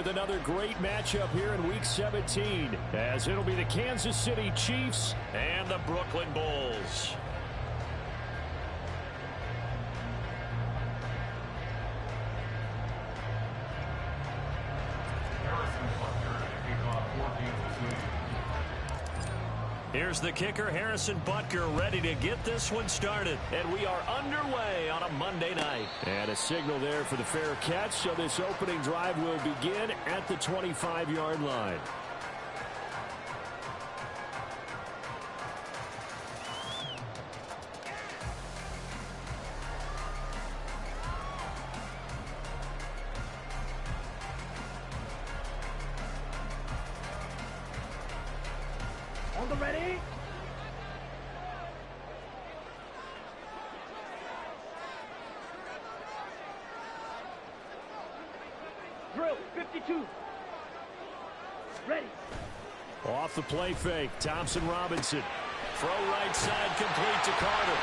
with another great matchup here in Week 17, as it'll be the Kansas City Chiefs and the Brooklyn Bulls. Here's the kicker, Harrison Butker, ready to get this one started. And we are underway on a Monday night. And a signal there for the fair catch, so this opening drive will begin at the 25-yard line. Ready? Drill, 52. Ready. Off the play fake, Thompson Robinson. Throw right side, complete to Carter.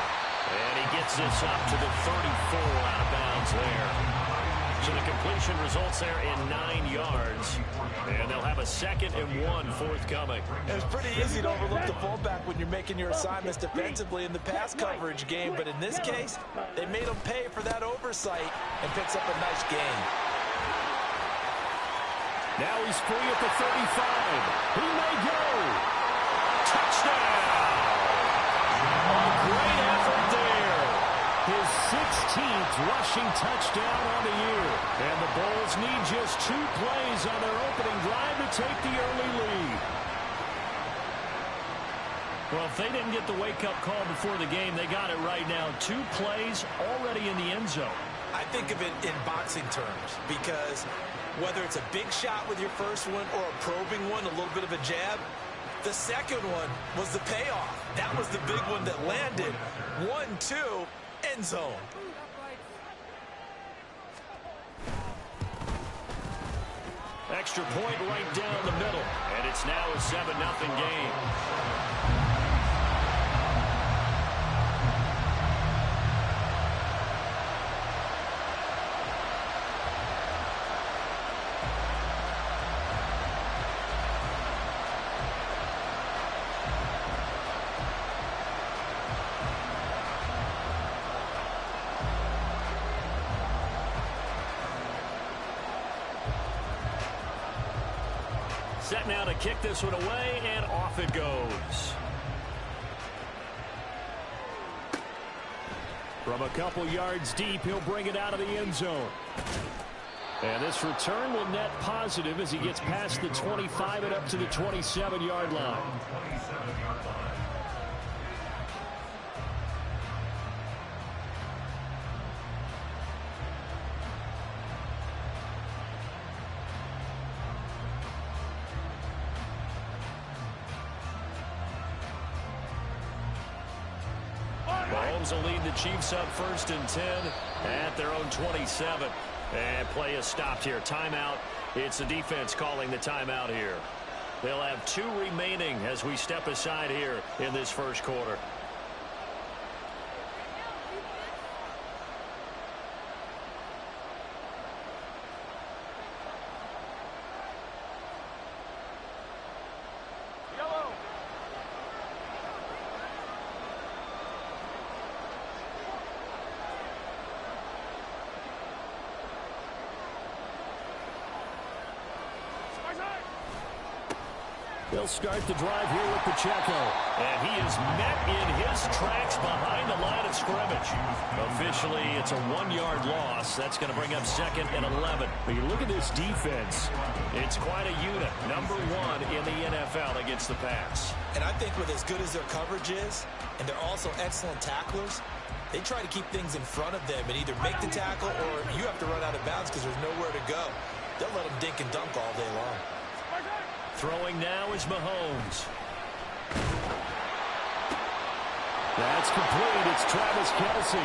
And he gets this up to the 34, out of bounds there. So the completion results there in 9 yards. And they'll have a 2nd and 1 forthcoming. It's pretty easy to overlook the fullback when you're making your assignments defensively in the pass coverage game. But in this case, they made him pay for that oversight and picks up a nice gain. Now he's free at the 35. He may go. Touchdown! A great effort there. His 16th rushing touchdown on the year. And the Bulls need just 2 plays on their opening drive to take the early lead. Well, if they didn't get the wake-up call before the game, they got it right now. 2 plays already in the end zone. I think of it in boxing terms because whether it's a big shot with your first one or a probing one, a little bit of a jab, the second one was the payoff. That was the big one that landed. 1-2. End zone. Extra point right down the middle. And it's now a 7-0 game. Set now to kick this one away, and off it goes. From a couple yards deep, he'll bring it out of the end zone. And this return will net positive as he gets past the 25 and up to the 27-yard line. Mahomes will lead the Chiefs up 1st and 10 at their own 27. And play is stopped here. Timeout. It's the defense calling the timeout here. They'll have 2 remaining as we step aside here in this first quarter. They'll start the drive here with Pacheco. And he is met in his tracks behind the line of scrimmage. Officially, it's a 1-yard loss. That's going to bring up 2nd and 11. But you look at this defense. It's quite a unit. Number 1 in the NFL against the pass. And I think with as good as their coverage is, and they're also excellent tacklers, they try to keep things in front of them and either make the tackle or you have to run out of bounds because there's nowhere to go. They'll let them dink and dunk all day long. Throwing now is Mahomes. That's complete. It's Travis Kelce.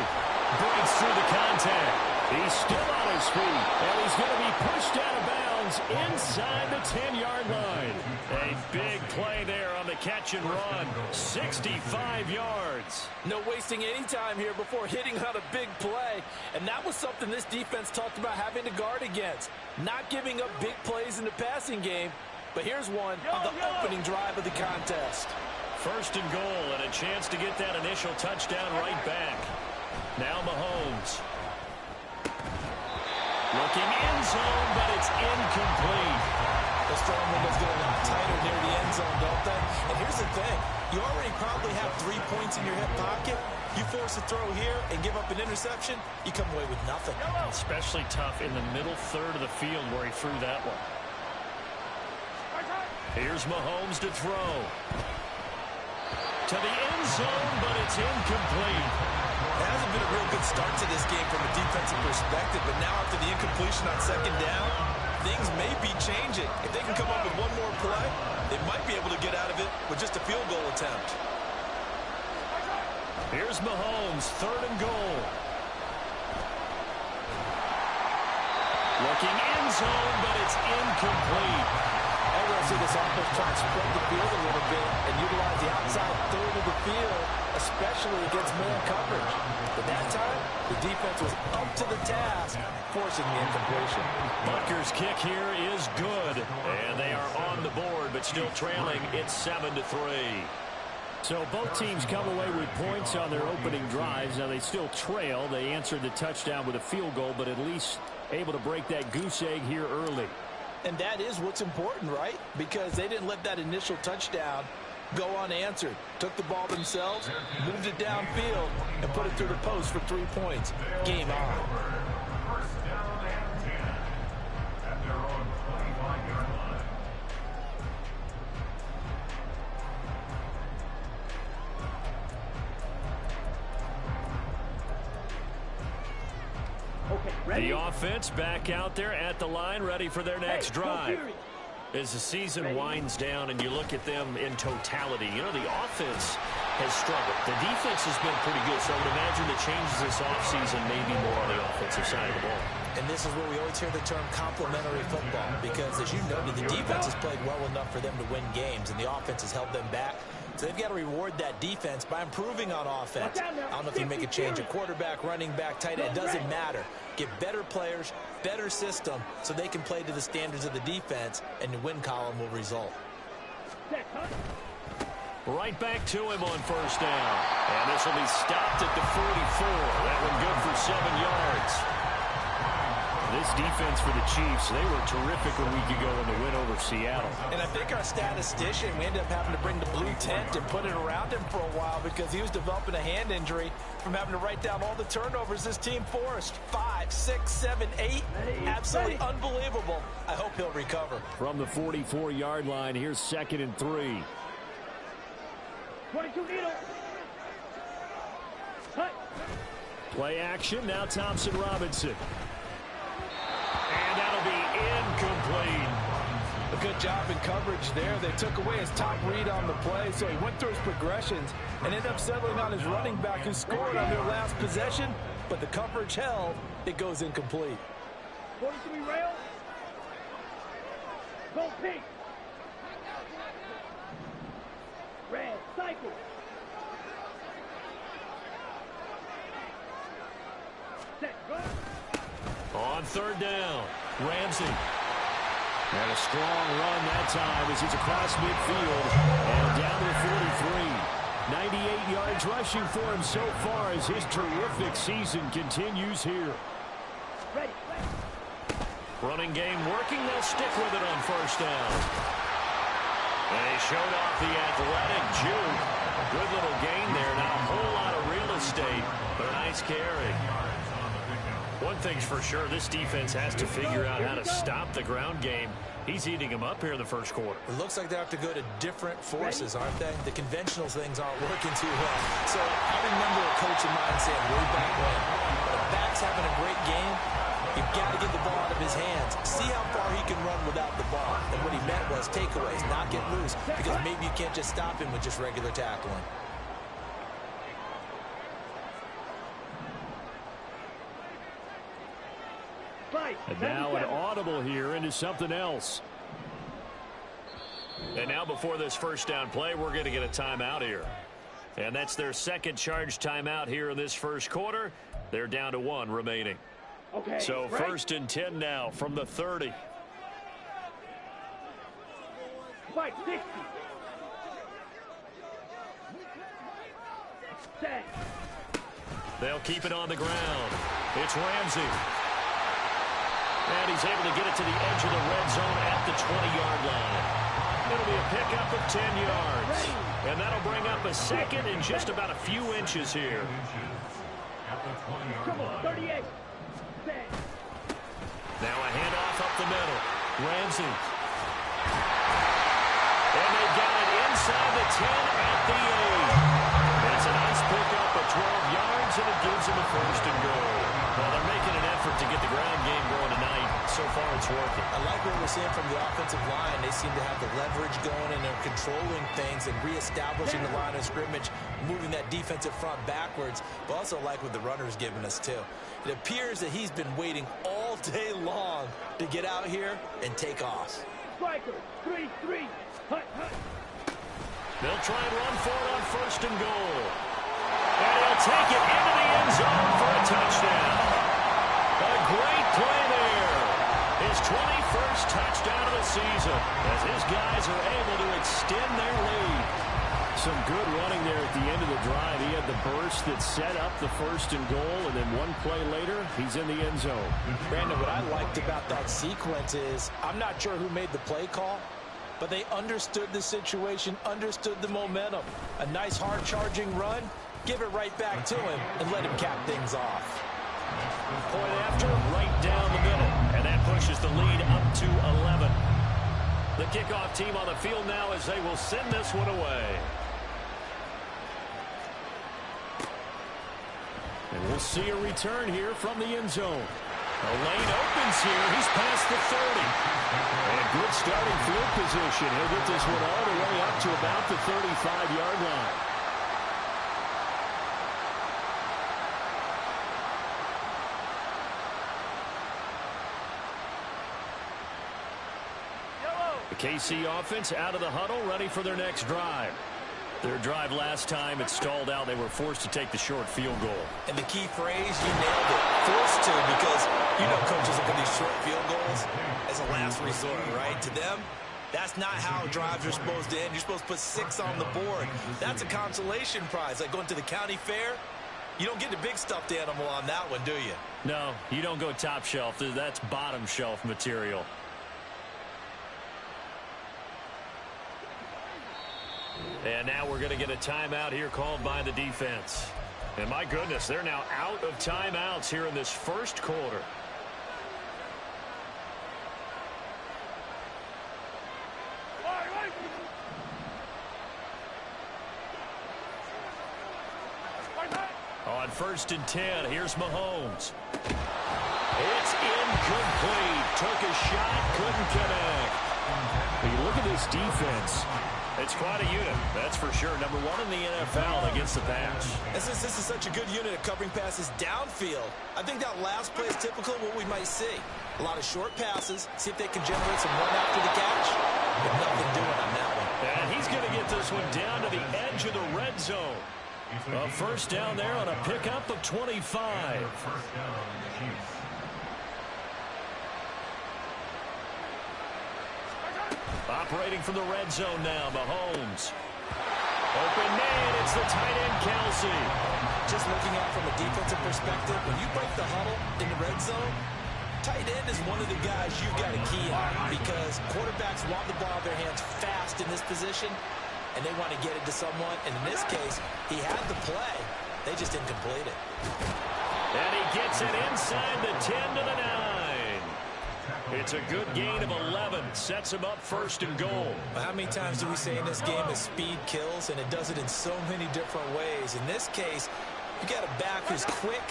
Breaks through the contact. He's still on his feet, and he's going to be pushed out of bounds inside the 10-yard line. A big play there on the catch and run. 65 yards. No wasting any time here before hitting on a big play. And that was something this defense talked about having to guard against. Not giving up big plays in the passing game. But here's one on the opening drive of the contest. First and goal, and a chance to get that initial touchdown right back. Now Mahomes. Looking end zone, but it's incomplete. The strong windows get a lot tighter near the end zone, don't they? And here's the thing. You already probably have 3 points in your hip pocket. You force a throw here and give up an interception, you come away with nothing. Especially tough in the middle third of the field where he threw that one. Here's Mahomes to throw. To the end zone, but it's incomplete. It hasn't been a real good start to this game from a defensive perspective, but now after the incompletion on second down, things may be changing. If they can come up with one more play, they might be able to get out of it with just a field goal attempt. Here's Mahomes, third and goal. Looking end zone, but it's incomplete. I want to see this offense try to spread the field a little bit and utilize the outside third of the field, especially against man coverage. But that time, the defense was up to the task, forcing the incompletion. Butker's kick here is good, and they are on the board, but still trailing. It's 7-3. So both teams come away with points on their opening drives. Now they still trail. They answered the touchdown with a field goal, but at least able to break that goose egg here early. And that is what's important, right? Because they didn't let that initial touchdown go unanswered. Took the ball themselves, moved it downfield, and put it through the post for 3 points. Game on. The offense back out there at the line, ready for their next drive. As the season winds down and you look at them in totality, you know, the offense has struggled. The defense has been pretty good, so I would imagine the changes this offseason may be more on the offensive side of the ball. And this is where we always hear the term complementary football, because as you noted, the defense has played well enough for them to win games, and the offense has held them back. So they've got to reward that defense by improving on offense. I don't know if you make a change, a quarterback, running back, tight end, it doesn't matter. Get better players, better system, so they can play to the standards of the defense, and the win column will result. Right back to him on first down. And this will be stopped at the 44. That one good for 7 yards. This defense for the Chiefs, they were terrific a week ago in the win over Seattle. And I think our statistician, we ended up having to bring the blue tent and put it around him for a while because he was developing a hand injury from having to write down all the turnovers this team forced. 5, 6, 7, 8. Absolutely unbelievable. I hope he'll recover. From the 44-yard line, here's 2nd and 3. 22 needle. Cut. Play action, now Thompson Robinson. And that'll be incomplete. A good job in coverage there. They took away his top read on the play, so he went through his progressions and ended up settling on his running back who scored on their last possession, but the coverage held. It goes incomplete. 43 rail. Go pink. Red cycle. Set, go. On third down, Ramsey. And a strong run that time as he's across midfield and down to the 43. 98 yards rushing for him so far as his terrific season continues here. Ready. Running game working. They'll stick with it on first down. And he showed off the athletic juke. Good little gain there. Not a whole lot of real estate, but a nice carry. One thing's for sure, this defense has to figure out how to stop the ground game. He's eating them up here in the first quarter. It looks like they have to go to different forces, aren't they? The conventional things aren't working too well. So I remember a coach of mine saying way back when, when a back's having a great game, you've got to get the ball out of his hands. See how far he can run without the ball. And what he meant was takeaways, not get loose, because maybe you can't just stop him with just regular tackling. And now an audible here into something else. And now before this first down play, we're going to get a timeout here. And that's their second charge timeout here in this first quarter. They're down to 1 remaining. Okay, So right. 1st and 10 now from the 30. Fight 60. Set. They'll keep it on the ground. It's Ramsey. And he's able to get it to the edge of the red zone at the 20-yard line. It'll be a pickup of 10 yards. And that'll bring up a second in just about a few inches here. Come on, 38. Set. Now a handoff up the middle. Ramsey. And they've got it inside the 10 at the 8. It's a nice pickup of 12 yards, and it gives them a 1st and goal. Well, they're making an effort to get the ground game going tonight. So far, it's working. I like what we're seeing from the offensive line. They seem to have the leverage going, and they're controlling things and reestablishing the line of scrimmage, moving that defensive front backwards, but also like what the runner's giving us, too. It appears that he's been waiting all day long to get out here and take off. Striker, 3-3. Hut, hut. They'll try and run for it on 1st and goal. And he'll take it into the end zone for a touchdown. A great play there. His 21st touchdown of the season as his guys are able to extend their lead. Some good running there at the end of the drive. He had the burst that set up the 1st and goal, and then one play later, he's in the end zone. Brandon, what I liked about that sequence is I'm not sure who made the play call, but they understood the situation, understood the momentum. A nice hard-charging run, give it right back to him, and let him cap things off. Point after, right down the middle, and that pushes the lead up to 11. The kickoff team on the field now as they will send this one away. And we'll see a return here from the end zone. The lane opens here. He's past the 30. And good starting field position. He'll get this one all the way up to about the 35-yard line. The KC offense out of the huddle, ready for their next drive. Their drive last time, it stalled out. They were forced to take the short field goal. And the key phrase, you nailed it. Forced to, because you know coaches look at these short field goals as a last resort, right? To them, that's not how drives are supposed to end. You're supposed to put 6 on the board. That's a consolation prize. Like going to the county fair, you don't get the big stuffed animal on that one, do you? No, you don't go top shelf. That's bottom shelf material. And now we're going to get a timeout here called by the defense. And my goodness, they're now out of timeouts here in this first quarter. On 1st and 10, here's Mahomes. It's incomplete. Took a shot, couldn't connect. But you look at this defense. It's quite a unit, that's for sure. Number 1 in the NFL against the pass. This is such a good unit of covering passes downfield. I think that last play is typical of what we might see. A lot of short passes, see if they can generate some run after the catch. But nothing doing on that one. And he's going to get this one down to the edge of the red zone. A 1st down there on a pickup of 25. Operating from the red zone now, Mahomes. Open man, it's the tight end, Kelsey. Just looking at from a defensive perspective, when you break the huddle in the red zone, tight end is one of the guys you've got to key on because quarterbacks want the ball in their hands fast in this position, and they want to get it to someone. And in this case, he had the play. They just didn't complete it. And he gets it inside the 10 to the 9. It's a good gain of 11. Sets him up 1st and goal. Well, how many times do we say in this game that speed kills, and it does it in so many different ways? In this case, you got a back who's quick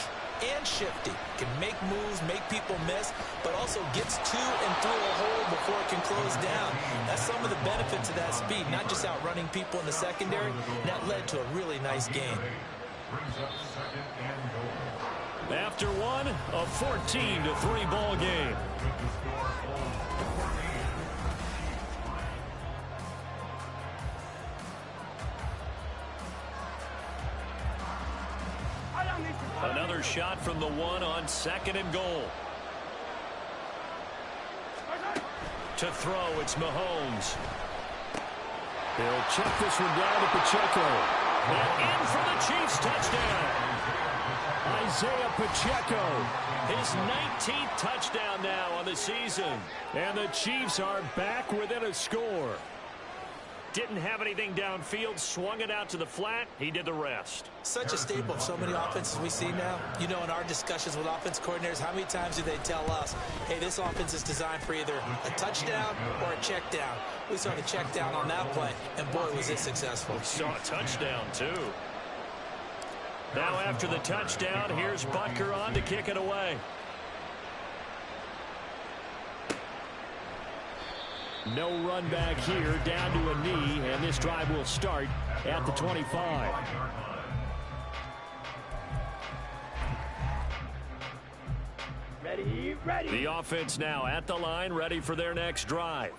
and shifty, can make moves, make people miss, but also gets to and through a hole before it can close down. That's some of the benefits of that speed, not just outrunning people in the secondary. That led to a really nice game. After one, a 14-3 ball game. Another shot from the one on 2nd and goal. To throw, it's Mahomes. He'll check this one down to Pacheco. And in for the Chiefs touchdown. Isaiah Pacheco, his 19th touchdown now on the season. And the Chiefs are back within a score. Didn't have anything downfield, swung it out to the flat. He did the rest. Such a staple of so many offenses we see now. You know, in our discussions with offense coordinators, how many times do they tell us, hey, this offense is designed for either a touchdown or a check down. We saw the check down on that play, and boy, was it successful. We saw a touchdown, too. Now after the touchdown, here's Butker on to kick it away. No run back here, down to a knee, and this drive will start at the 25. Ready. The offense now at the line, ready for their next drive.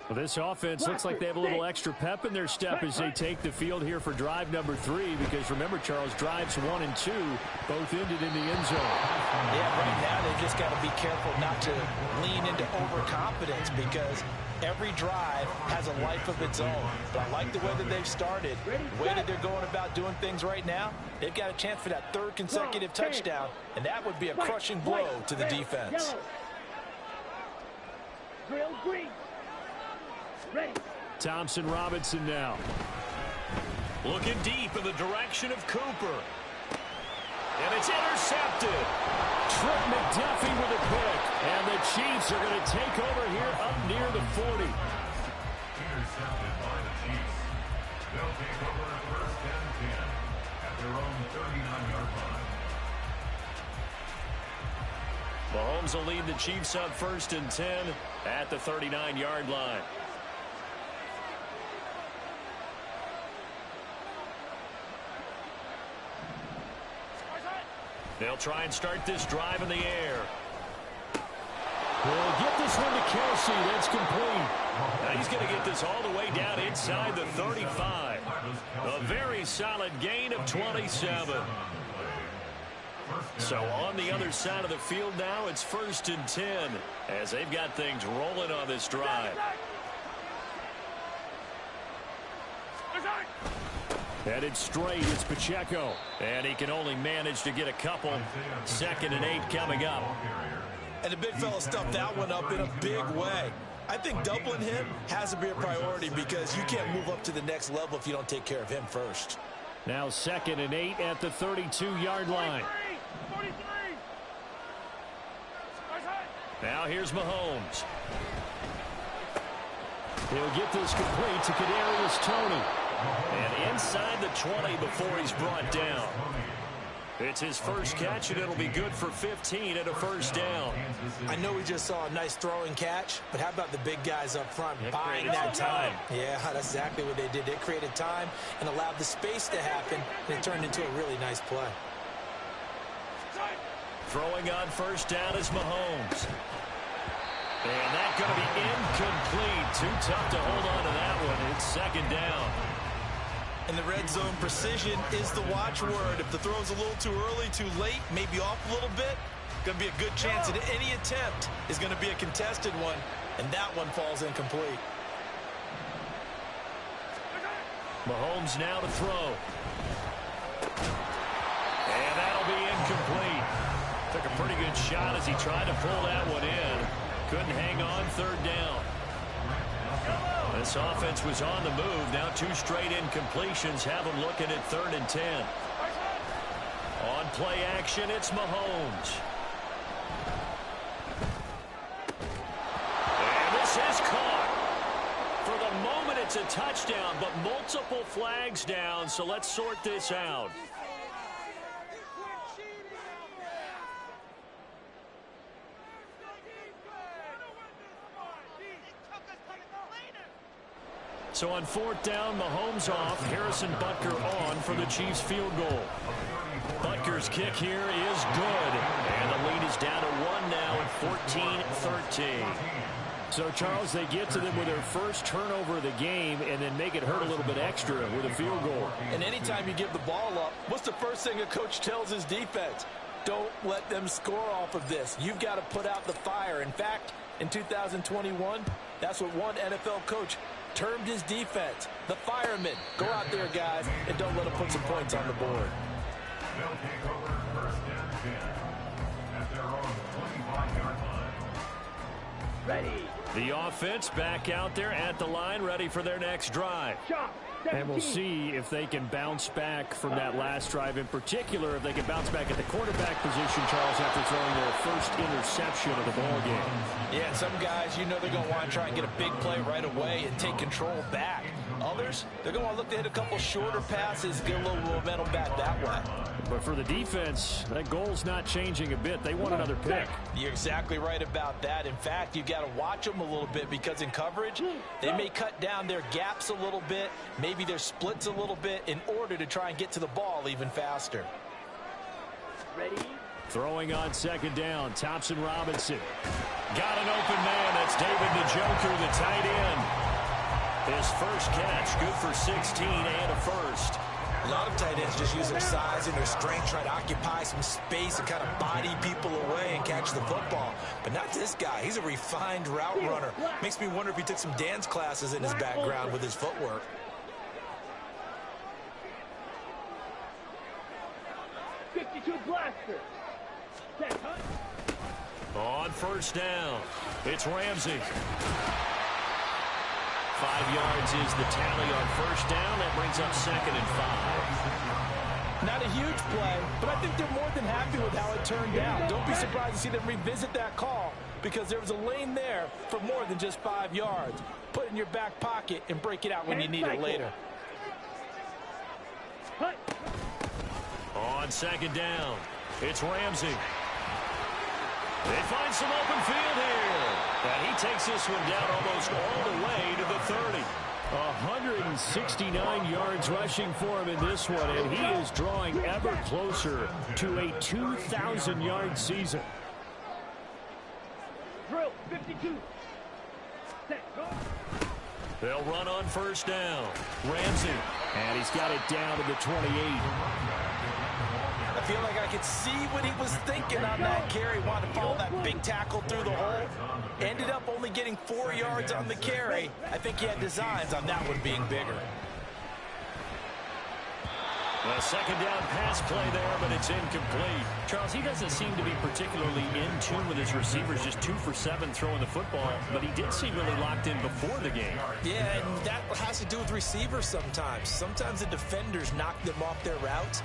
Well, this offense looks like they have a little extra pep in their step as they take the field here for drive number 3, because remember, Charles, drives 1 and 2 both ended in the end zone. Yeah, right now they just got to be careful not to lean into overconfidence, because every drive has a life of its own. But I like the way that they've started, the way that they're going about doing things right now. They've got a chance for that 3rd consecutive touchdown, and that would be a crushing blow to the defense. Drill green. Ready. Thompson Robinson now. Looking deep in the direction of Cooper. And it's intercepted. Trent McDuffie with a pick. And the Chiefs are going to take over here up near the 40. Intercepted by the Chiefs. They'll take over at 1st and 10 at their own 39-yard line. Mahomes will lead the Chiefs up 1st and 10 at the 39-yard line. They'll try and start this drive in the air. We'll get this one to Kelsey. That's complete. Now he's going to get this all the way down inside the 35. A very solid gain of 27. So on the other side of the field now, it's 1st and 10 as they've got things rolling on this drive. Headed straight, it's Pacheco. And he can only manage to get a couple. 2nd and 8 coming up. And the big fella stuffed that one up in a big way. I think doubling him has to be a priority, because you can't move up to the next level if you don't take care of him first. Now 2nd and 8 at the 32-yard line. 43. Now here's Mahomes. He'll get this complete to Kadarius Toney. And inside the 20 before he's brought down. It's his first catch, and it'll be good for 15 and a 1st down. I know we just saw a nice throwing catch, but how about the big guys up front buying that time? Yeah, that's exactly what they did. They created time and allowed the space to happen, and it turned into a really nice play. Throwing on 1st down is Mahomes. And that's going to be incomplete. Too tough to hold on to that one. It's 2nd down. In the red zone, precision is the watchword. If the throw's a little too early, too late, maybe off a little bit, going to be a good chance that any attempt is going to be a contested one, and that one falls incomplete. Mahomes now to throw. And that'll be incomplete. Took a pretty good shot as he tried to pull that one in. Couldn't hang on 3rd down. This offense was on the move. Now 2 straight incompletions have them looking at 3rd and 10. On play action, it's Mahomes. And this is caught. For the moment, it's a touchdown, but multiple flags down, so let's sort this out. So on 4th down, Mahomes off, Harrison Butker on for the Chiefs field goal. Butker First kick here is good. And the lead is down to 1 now at 14-13. So, Charles, they get to them with their first turnover of the game and then make it hurt a little bit extra with a field goal. And anytime you give the ball up, what's the first thing a coach tells his defense? Don't let them score off of this. You've got to put out the fire. In fact, in 2021, that's what one NFL coach termed his defense, the firemen. Go out there, guys, and don't let them put some points on the board. They'll take over first and 10 at their own 25-yard line. Ready. The offense back out there at the line, ready for their next drive. Shot. And we'll see if they can bounce back from that last drive. In particular, if they can bounce back at the quarterback position, Charles, after throwing their first interception of the ball game. Yeah, some guys, you know they're going to want to try and get a big play right away and take control back. Others, they're going to want to look to hit a couple shorter passes, get a little momentum back that way. But for the defense, that goal's not changing a bit. They want another pick. You're exactly right about that. In fact, you've got to watch them a little bit because in coverage, they may cut down their gaps a little bit, maybe their splits a little bit in order to try and get to the ball even faster. Ready. Throwing on second down, Thompson Robinson. Got an open man. That's David Njoku, the tight end. His first catch, good for 16 and a first. A lot of tight ends just use their size and their strength, try to occupy some space and kind of body people away and catch the football. But not this guy. He's a refined route runner. Makes me wonder if he took some dance classes in his background with his footwork. Blaster. Set, huh? On first down, it's Ramsey. 5 yards is the tally on first down. That brings up 2nd and 5. Not a huge play, but I think they're more than happy with how it turned out. Don't be surprised to see them revisit that call because there was a lane there for more than just 5 yards. Put it in your back pocket and break it out when you need it later. On second down, it's Ramsey. They find some open field here. And he takes this one down almost all the way to the 30. 169 yards rushing for him in this one, and he is drawing ever closer to a 2,000-yard season. Drill, 52. Set, go. They'll run on first down. Ramsey, and he's got it down to the 28. I feel like I could see what he was thinking on that carry. Wanted to follow that big tackle through the hole. Ended up only getting 4 yards on the carry. I think he had designs on that one being bigger. A second down pass play there, but it's incomplete. Charles, he doesn't seem to be particularly in tune with his receivers, just 2 for 7 throwing the football, but he did seem really locked in before the game. Yeah, and that has to do with receivers sometimes. Sometimes the defenders knock them off their routes,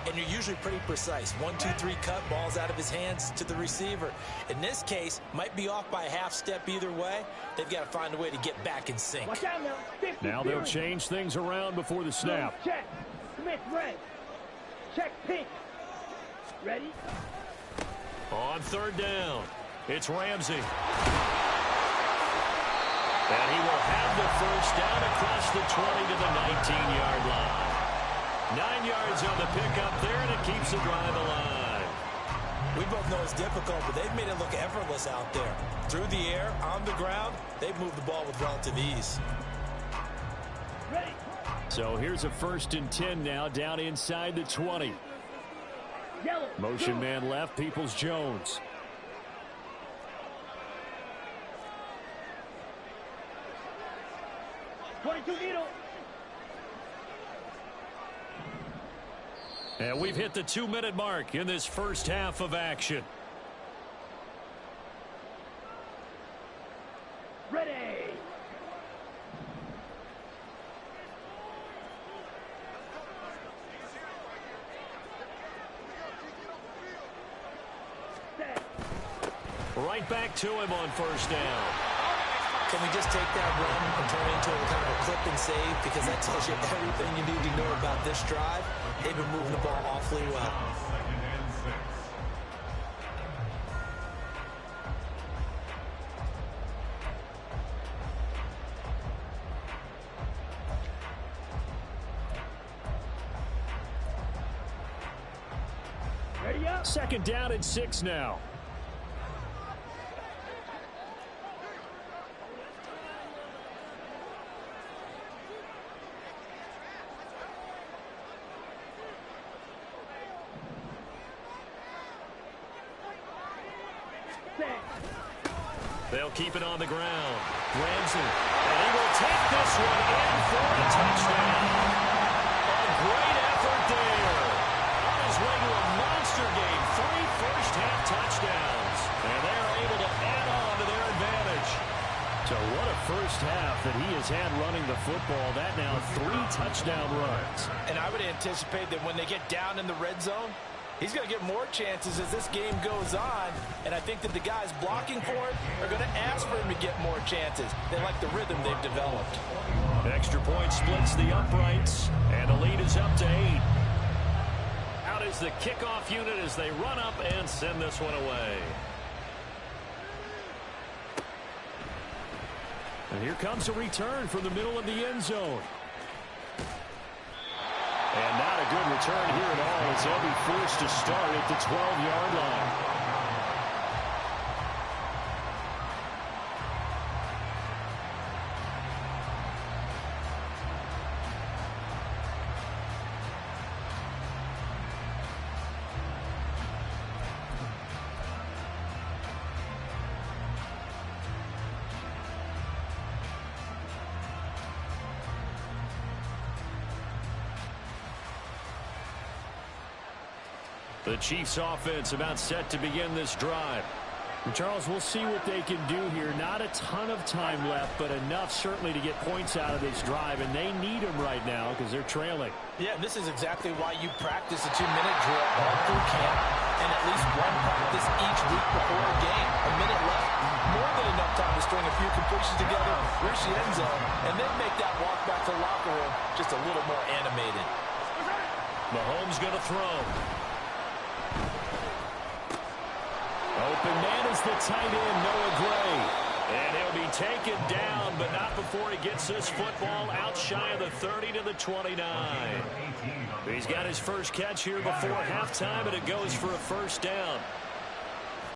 and you're usually pretty precise. 1, 2, 3 cut, balls out of his hands to the receiver. In this case, might be off by a half step either way. They've got to find a way to get back in sync. Watch out now. Now they'll change things around before the snap. Check. Smith red. Check pink. Ready? On third down, it's Ramsey. And he will have the first down across the 20 to the 19-yard line. 9 yards on the pickup there, and it keeps the drive alive. We both know it's difficult, but they've made it look effortless out there. Through the air, on the ground, they've moved the ball with relative ease. Ready. So here's a 1st and 10 now, down inside the 20. Yellow. Motion Go. man left, Peoples-Jones. Needle. And we've hit the 2-minute mark in this first half of action. Ready. Set. Right back to him on first down. Can we just take that run and turn it into a kind of a clip and save? Because that tells you everything you need to know about this drive. They've been moving the ball awfully well. Second down and 6 now. They'll keep it on the ground. Ramsey, and he will take this one in for a touchdown. A great effort there. On his way to a monster game, 3 first-half touchdowns. And they're able to add on to their advantage. So what a first half that he has had running the football. That now 3 touchdown runs. And I would anticipate that when they get down in the red zone, he's going to get more chances as this game goes on, and I think that the guys blocking for it are going to ask for him to get more chances. They like the rhythm they've developed. Extra point splits the uprights, and the lead is up to 8. Out is the kickoff unit as they run up and send this one away. And here comes a return from the middle of the end zone. And not a good return here at all as they'll be forced to start at the 12-yard line. The Chiefs offense about set to begin this drive. And Charles, we'll see what they can do here. Not a ton of time left, but enough certainly to get points out of this drive, and they need them right now because they're trailing. Yeah, this is exactly why you practice a 2-minute drill all through camp and at least one practice each week before a game. A minute left, more than enough time to string a few completions together, reach the end zone, and then make that walk back to the locker room just a little more animated. Mahomes going to throw. Open man is the tight end, Noah Gray. And he'll be taken down, but not before he gets this football out shy of the 30 to the 29. He's got his first catch here before halftime, and it goes for a first down.